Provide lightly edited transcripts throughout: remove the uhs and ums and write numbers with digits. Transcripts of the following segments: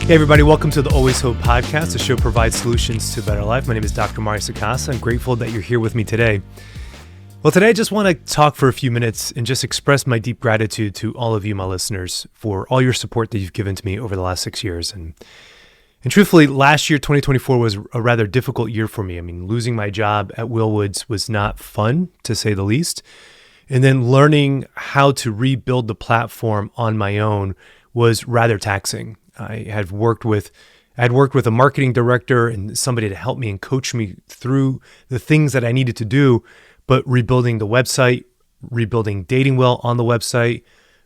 Hey everybody, welcome to the Always Hope podcast. The show provides solutions to a better life. My name is Dr. Mario Sakasa. I'm grateful that you're here with me today. Well, today I just want to talk for a few minutes and just express my deep gratitude to all of you, my listeners, for all your support that you've given to me over the last 6 years. And truthfully, last year, 2024, was a rather difficult year for me. I mean, losing my job at Willwoods was not fun, to say the least. And then learning how to rebuild the platform on my own was rather taxing. I had worked with a marketing director and somebody to help me and coach me through the things that I needed to do, but rebuilding the website, rebuilding Dating Well on the website,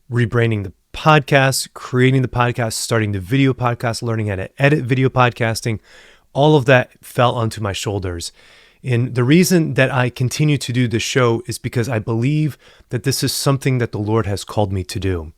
rebranding the podcast, creating the podcast, starting the video podcast, learning how to edit video podcasting, all of that fell onto my shoulders. And the reason that I continue to do this show is because I believe that this is something that the Lord has called me to do.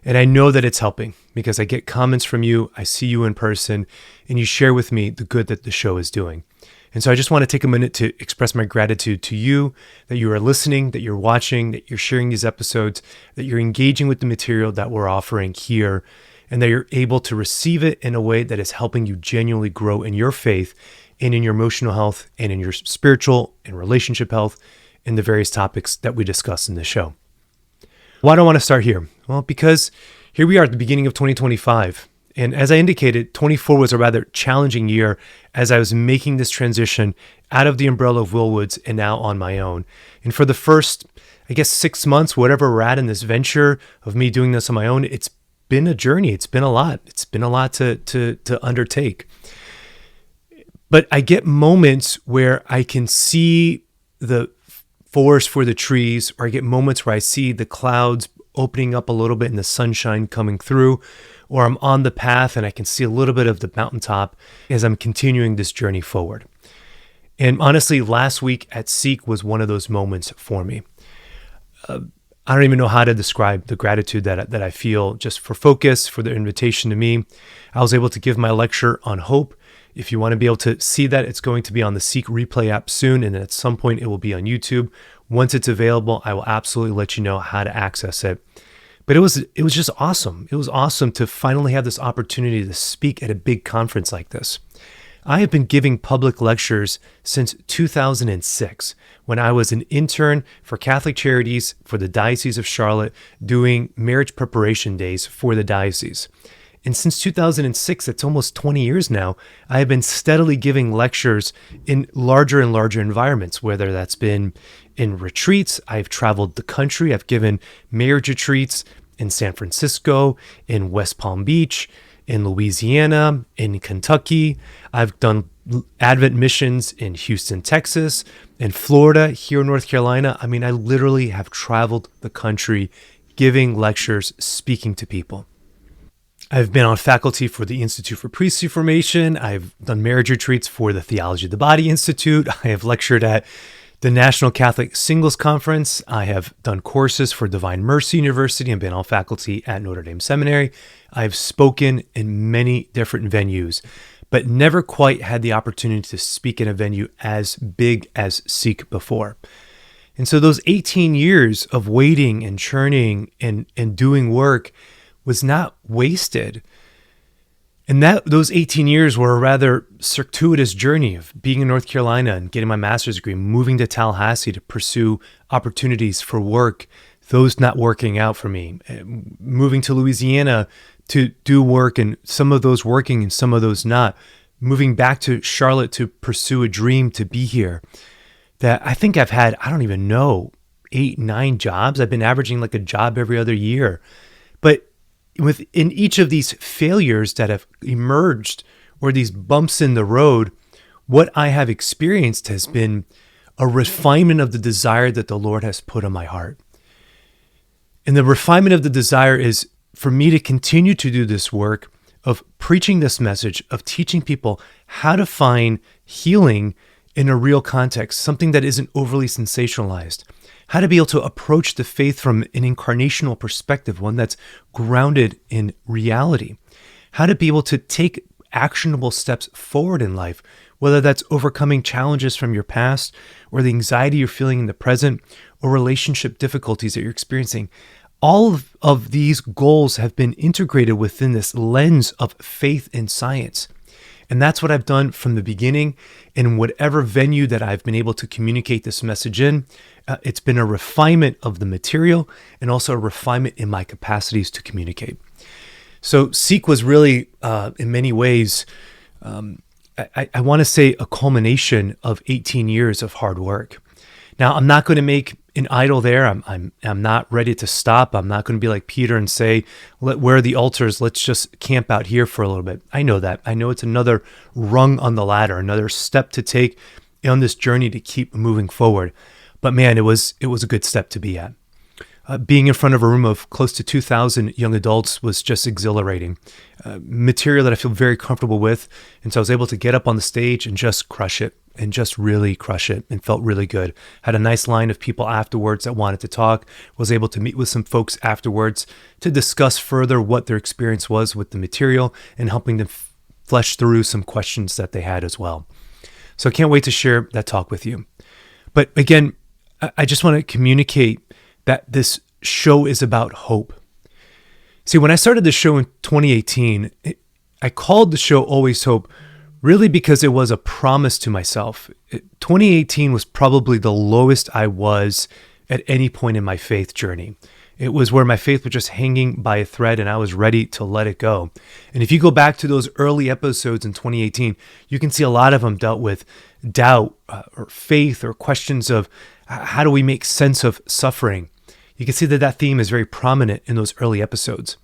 And I know that it's helping because I get comments from you, I see you in person, and you share with me the good that the show is doing. And so I just want to take a minute to express my gratitude to you, that you are listening, that you're watching, that you're sharing these episodes, that you're engaging with the material that we're offering here, and that you're able to receive it in a way that is helping you genuinely grow in your faith and in your emotional health and in your spiritual and relationship health and the various topics that we discuss in this show. Why do I want to start here? Well, because here we are at the beginning of 2025. And as I indicated, 24 was a rather challenging year as I was making this transition out of the umbrella of Willwoods and now on my own. And for the first, 6 months, whatever we're at in this venture of me doing this on my own, it's been a journey. It's been a lot. It's been a lot to undertake. But I get moments where I can see the forest for the trees, or I get moments where I see the clouds opening up a little bit and the sunshine coming through, or I'm on the path and I can see a little bit of the mountaintop as I'm continuing this journey forward. And honestly, last week at Seek was one of those moments for me. I don't even know how to describe the gratitude that I feel just for focus, for the invitation to me. I was able to give my lecture on hope. If you want to be able to see that, it's going to be on the Seek replay app soon, and at some point it will be on YouTube. Once it's available, I will absolutely let you know how to access it. But it was just awesome. It was awesome to finally have this opportunity to speak at a big conference like this. I have been giving public lectures since 2006, when I was an intern for Catholic Charities for the Diocese of Charlotte, doing marriage preparation days for the diocese. And since 2006, that's almost 20 years now, I have been steadily giving lectures in larger and larger environments, whether that's been in retreats. I've traveled the country. I've given marriage retreats in San Francisco, in West Palm Beach, in Louisiana, in Kentucky. I've done Advent missions in Houston, Texas, in Florida, here in North Carolina. I mean, I literally have traveled the country giving lectures, speaking to people. I've been on faculty for the Institute for Priestly Formation. I've done marriage retreats for the Theology of the Body Institute. I have lectured at the National Catholic Singles Conference. I have done courses for Divine Mercy University and been on faculty at Notre Dame Seminary. I've spoken in many different venues, but never quite had the opportunity to speak in a venue as big as Seek before. And so those 18 years of waiting and churning and doing work was not wasted. And those 18 years were a rather circuitous journey of being in North Carolina and getting my master's degree, moving to Tallahassee to pursue opportunities for work, those not working out for me, moving to Louisiana to do work and some of those working and some of those not, moving back to Charlotte to pursue a dream to be here. That I think I've had, 8, 9 jobs. I've been averaging like a job every other year. But within each of these failures that have emerged or these bumps in the road, what I have experienced has been a refinement of the desire that the Lord has put on my heart. And the refinement of the desire is for me to continue to do this work of preaching this message, of teaching people how to find healing in a real context, something that isn't overly sensationalized. How to be able to approach the faith from an incarnational perspective, one that's grounded in reality. How to be able to take actionable steps forward in life, whether that's overcoming challenges from your past or the anxiety you're feeling in the present or relationship difficulties that you're experiencing. all of these goals have been integrated within this lens of faith and science. And that's what I've done from the beginning. In whatever venue that I've been able to communicate this message in, it's been a refinement of the material and also a refinement in my capacities to communicate. So Seek was really, in many ways, I want to say a culmination of 18 years of hard work. Now, I'm not going to make an idol there. I'm not ready to stop. I'm not going to be like Peter and say, where are the altars? Let's just camp out here for a little bit. I know that. I know it's another rung on the ladder, another step to take on this journey to keep moving forward. But man, it was a good step to be at. Being in front of a room of close to 2,000 young adults was just exhilarating. Material that I feel very comfortable with. And so I was able to get up on the stage and just crush it, and just really crush it, and felt really good. Had a nice line of people afterwards that wanted to talk. Was able to meet with some folks afterwards to discuss further what their experience was with the material and helping them flesh through some questions that they had as well. So I can't wait to share that talk with you. But again, I just want to communicate that this show is about hope. See, when I started the show in 2018, I called the show Always Hope really because it was a promise to myself. 2018 was probably the lowest I was at any point in my faith journey. It was where my faith was just hanging by a thread and I was ready to let it go. And if you go back to those early episodes in 2018, you can see a lot of them dealt with doubt or faith or questions of how do we make sense of suffering. You can see that theme is very prominent in those early episodes.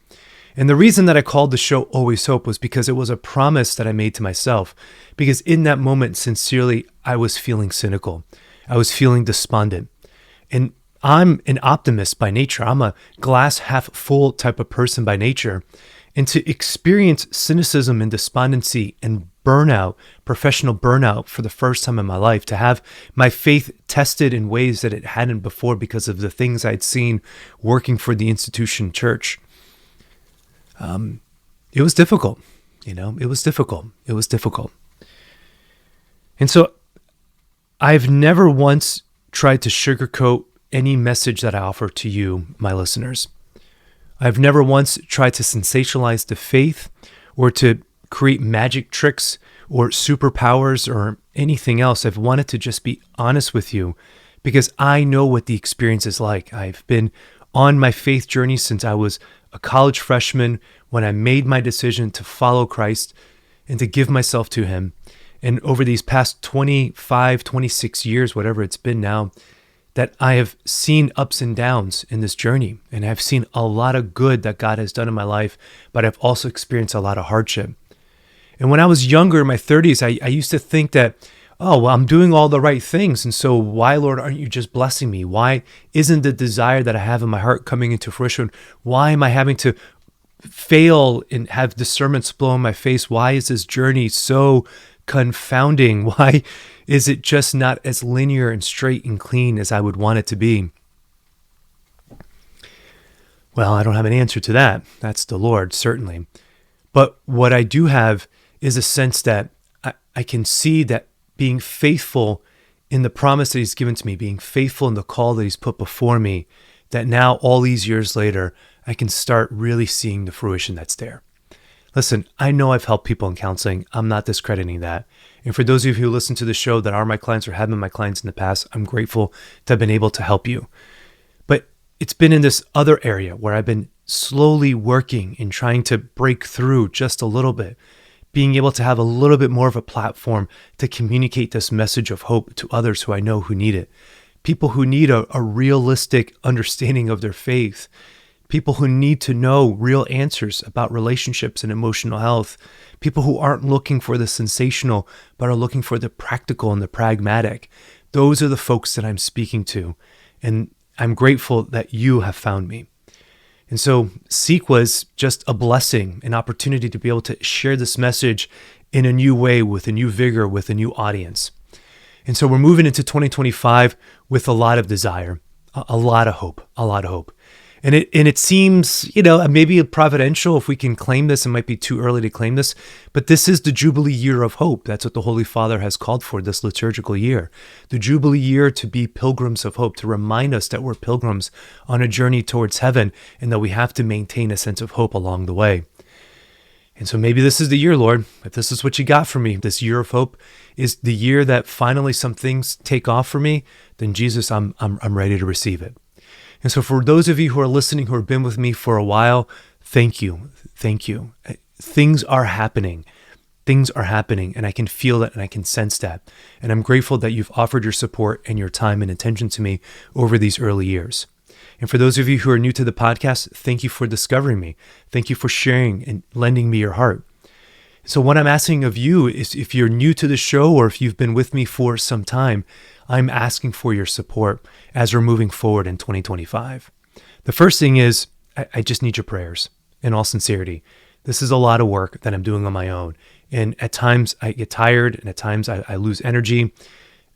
And the reason that I called the show Always Hope was because it was a promise that I made to myself. Because in that moment, sincerely, I was feeling cynical. I was feeling despondent. And I'm an optimist by nature. I'm a glass half full type of person by nature. And to experience cynicism and despondency and burnout, professional burnout for the first time in my life, to have my faith tested in ways that it hadn't before because of the things I'd seen working for the institution church. It was difficult, it was difficult. And so I've never once tried to sugarcoat any message that I offer to you, my listeners. I've never once tried to sensationalize the faith or to create magic tricks or superpowers or anything else. I've wanted to just be honest with you because I know what the experience is like. I've been on my faith journey since I was a college freshman when I made my decision to follow Christ and to give myself to him. And over these past 25, 26 years, whatever it's been now, that I have seen ups and downs in this journey. And I've seen a lot of good that God has done in my life, but I've also experienced a lot of hardship. And when I was younger, in my 30s, I used to think that, oh, well, I'm doing all the right things. And so why, Lord, aren't you just blessing me? Why isn't the desire that I have in my heart coming into fruition? Why am I having to fail and have discernments blow in my face? Why is this journey so confounding? Why is it just not as linear and straight and clean as I would want it to be? Well, I don't have an answer to that. That's the Lord, certainly. But what I do have is a sense that I can see that being faithful in the promise that he's given to me, being faithful in the call that he's put before me, that now all these years later, I can start really seeing the fruition that's there. Listen, I know I've helped people in counseling. I'm not discrediting that. And for those of you who listen to the show that are my clients or have been my clients in the past, I'm grateful to have been able to help you. But it's been in this other area where I've been slowly working and trying to break through just a little bit, being able to have a little bit more of a platform to communicate this message of hope to others who I know who need it. People who need a realistic understanding of their faith. People who need to know real answers about relationships and emotional health. People who aren't looking for the sensational, but are looking for the practical and the pragmatic. Those are the folks that I'm speaking to. And I'm grateful that you have found me. And so Seek was just a blessing, an opportunity to be able to share this message in a new way, with a new vigor, with a new audience. And so we're moving into 2025 with a lot of desire, a lot of hope. And it seems, maybe providential if we can claim this. It might be too early to claim this, but this is the Jubilee Year of Hope. That's what the Holy Father has called for this liturgical year. The Jubilee Year to be pilgrims of hope, to remind us that we're pilgrims on a journey towards heaven and that we have to maintain a sense of hope along the way. And so maybe this is the year, Lord, if this is what you got for me, this year of hope is the year that finally some things take off for me, then Jesus, I'm ready to receive it. And so for those of you who are listening, who have been with me for a while, thank you. Thank you. Things are happening. Things are happening, and I can feel that and I can sense that. And I'm grateful that you've offered your support and your time and attention to me over these early years. And for those of you who are new to the podcast, thank you for discovering me. Thank you for sharing and lending me your heart. So what I'm asking of you is, if you're new to the show or if you've been with me for some time, I'm asking for your support as we're moving forward in 2025. The first thing is, I just need your prayers, in all sincerity. This is a lot of work that I'm doing on my own. And at times I get tired, and at times I lose energy,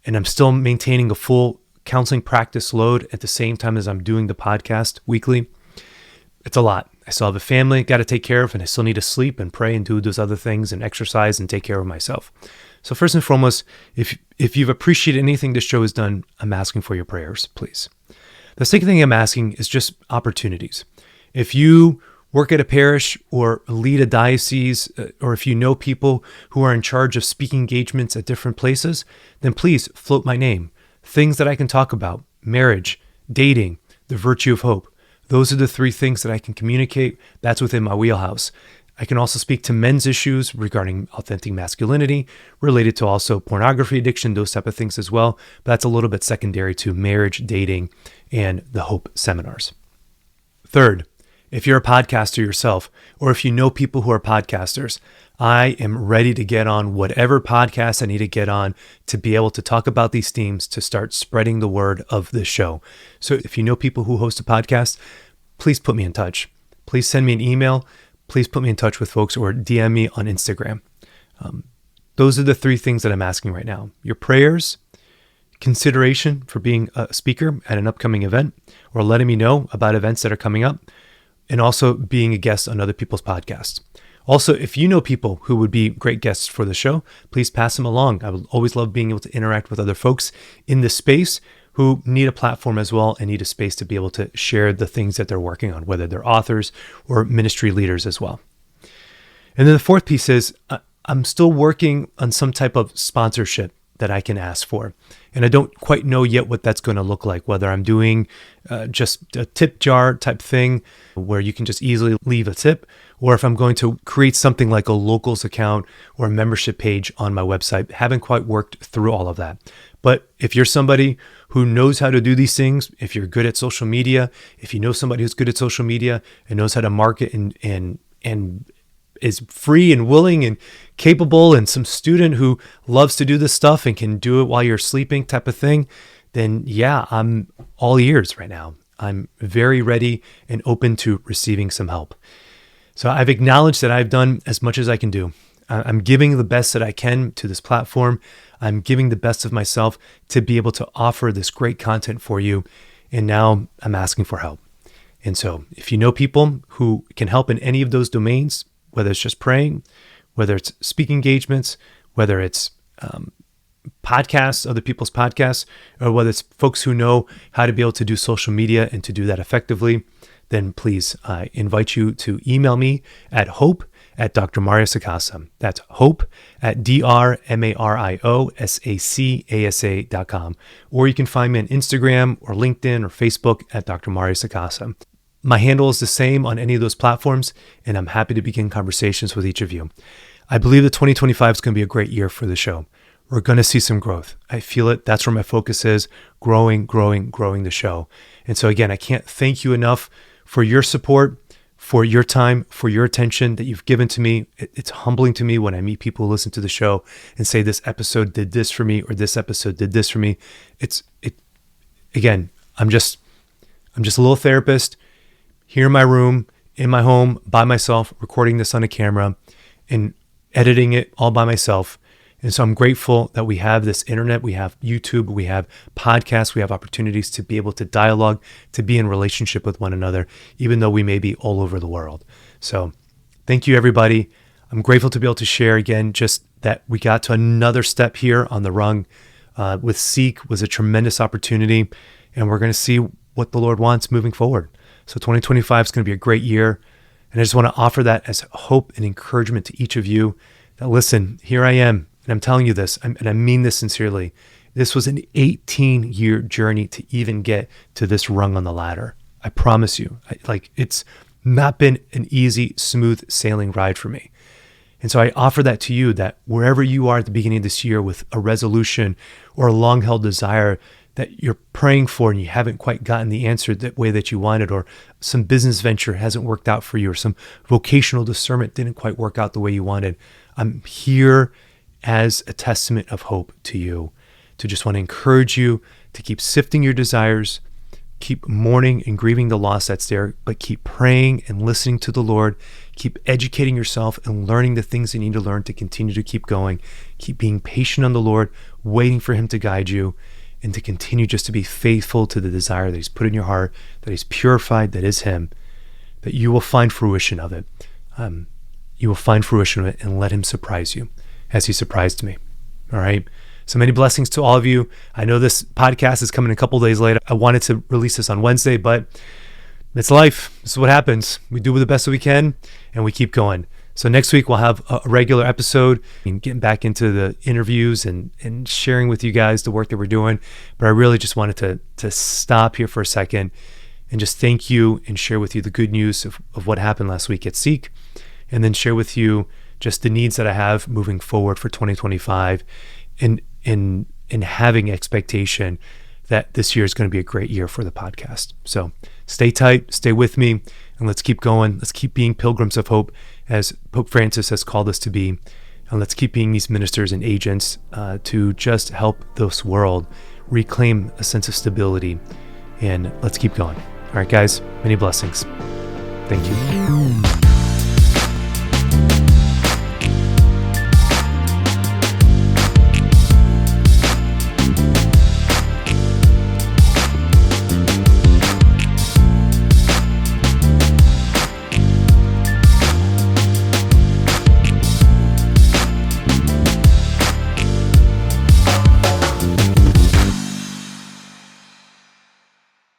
and I'm still maintaining a full counseling practice load at the same time as I'm doing the podcast weekly. It's a lot. I still have a family got to take care of, and I still need to sleep and pray and do those other things and exercise and take care of myself. So first and foremost, if you've appreciated anything this show has done, I'm asking for your prayers, please. The second thing I'm asking is just opportunities. If you work at a parish or lead a diocese, or if you know people who are in charge of speaking engagements at different places, then please float my name. Things that I can talk about: marriage, dating, the virtue of hope. Those are the three things that I can communicate. That's within my wheelhouse. I can also speak to men's issues regarding authentic masculinity, related to also pornography addiction, those type of things as well. But that's a little bit secondary to marriage, dating, and the Hope seminars. Third, if you're a podcaster yourself, or if you know people who are podcasters, I am ready to get on whatever podcast I need to get on to be able to talk about these themes, to start spreading the word of this show. So if you know people who host a podcast, please put me in touch. Please send me an email. Please put me in touch with folks, or DM me on Instagram. Those are the three things that I'm asking right now. Your prayers, consideration for being a speaker at an upcoming event, or letting me know about events that are coming up, and also being a guest on other people's podcasts. Also, if you know people who would be great guests for the show, please pass them along. I would always love being able to interact with other folks in this space who need a platform as well and need a space to be able to share the things that they're working on, whether they're authors or ministry leaders as well. And then the fourth piece is, I'm still working on some type of sponsorship that I can ask for. And I don't quite know yet what that's going to look like, whether I'm doing just a tip jar type thing where you can just easily leave a tip, or if I'm going to create something like a locals account or a membership page on my website. Haven't quite worked through all of that. But if you're somebody who knows how to do these things, if you're good at social media, if you know somebody who's good at social media and knows how to market and is free and willing and capable, and some student who loves to do this stuff and can do it while you're sleeping type of thing, then yeah, I'm all ears right now. I'm very ready and open to receiving some help. So I've acknowledged that I've done as much as I can do. I'm giving the best that I can to this platform. I'm giving the best of myself to be able to offer this great content for you. And now I'm asking for help. And so if you know people who can help in any of those domains, whether it's just praying, whether it's speaking engagements, whether it's podcasts, other people's podcasts, or whether it's folks who know how to be able to do social media and to do that effectively, then please, I invite you to email me at hope@Dr. Mario Sacasa. That's hope@DrMariosacasa.com. Or you can find me on Instagram or LinkedIn or Facebook at Dr. Mario Sacasa. My handle is the same on any of those platforms, and I'm happy to begin conversations with each of you. I believe that 2025 is going to be a great year for the show. We're going to see some growth. I feel it. That's where my focus is, growing the show. And so again, I can't thank you enough for your support, for your time, for your attention that you've given to me. It's humbling to me when I meet people who listen to the show and say, this episode did this for me, or this episode did this for me. Again, I'm just a little therapist here in my room, in my home, by myself, recording this on a camera and editing it all by myself. And so I'm grateful that we have this internet, we have YouTube, we have podcasts, we have opportunities to be able to dialogue, to be in relationship with one another, even though we may be all over the world. So thank you, everybody. I'm grateful to be able to share again, just that we got to another step here on the rung with Seek was a tremendous opportunity. And we're going to see what the Lord wants moving forward. So 2025 is going to be a great year. And I just want to offer that as hope and encouragement to each of you that listen, here I am. And I'm telling you this, and I mean this sincerely. This was an 18-year journey to even get to this rung on the ladder. I promise you, it's not been an easy, smooth sailing ride for me. And so I offer that to you, that wherever you are at the beginning of this year with a resolution or a long-held desire that you're praying for and you haven't quite gotten the answer that way that you wanted, or some business venture hasn't worked out for you, or some vocational discernment didn't quite work out the way you wanted, I'm here as a testament of hope to you, to just want to encourage you to keep sifting your desires, keep mourning and grieving the loss that's there, but keep praying and listening to the Lord, keep educating yourself and learning the things you need to learn to continue to keep going, keep being patient on the Lord, waiting for him to guide you, and to continue just to be faithful to the desire that he's put in your heart, that he's purified, that is him, that you will find fruition of it. You will find fruition of it, and let him surprise you as he surprised me. All right. So many blessings to all of you. I know this podcast is coming a couple days later. I wanted to release this on Wednesday, but it's life. This is what happens. We do the best that we can, and we keep going. So next week we'll have a regular episode and getting back into the interviews and sharing with you guys the work that we're doing. But I really just wanted to stop here for a second and just thank you and share with you the good news of what happened last week at Seek, and then share with you just the needs that I have moving forward for 2025, and in having expectation that this year is going to be a great year for the podcast. So stay tight, stay with me, and let's keep going. Let's keep being pilgrims of hope, as Pope Francis has called us to be. And let's keep being these ministers and agents to just help this world reclaim a sense of stability. And let's keep going. All right, guys, many blessings. Thank you.